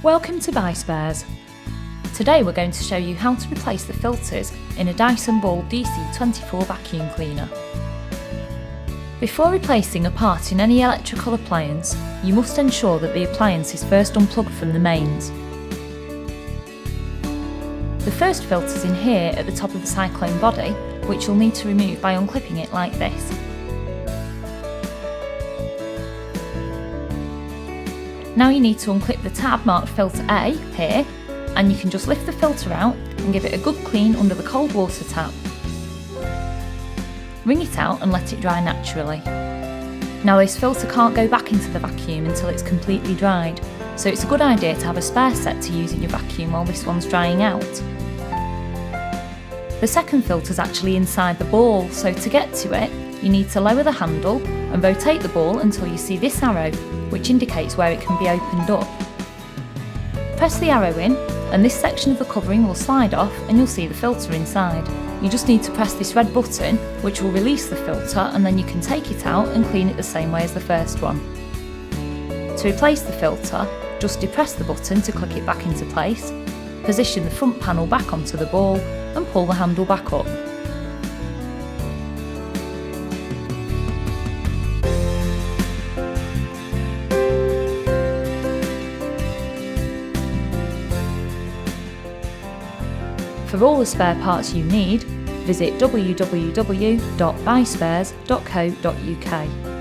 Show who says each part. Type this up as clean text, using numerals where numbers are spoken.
Speaker 1: Welcome to BuySpares. Today we're going to show you how to replace the filters in a Dyson DC24 Vacuum Cleaner. Before replacing a part in any electrical appliance, you must ensure that the appliance is first unplugged from the mains. The first filter is in here at the top of the cyclone body, which you'll need to remove by unclipping it like this. Now you need to unclip the tab marked filter A here, and you can just lift the filter out and give it a good clean under the cold water tap. Wring it out and let it dry naturally. Now this filter can't go back into the vacuum until it's completely dried, so it's a good idea to have a spare set to use in your vacuum while this one's drying out. The second filter is actually inside the ball, so to get to it, you need to lower the handle and rotate the ball until you see this arrow, which indicates where it can be opened up. Press the arrow in, and this section of the covering will slide off and you'll see the filter inside. You just need to press this red button, which will release the filter, and then you can take it out and clean it the same way as the first one. To replace the filter, just depress the button to click it back into place, position the front panel back onto the ball and pull the handle back up. For all the spare parts you need, visit www.buyspares.co.uk.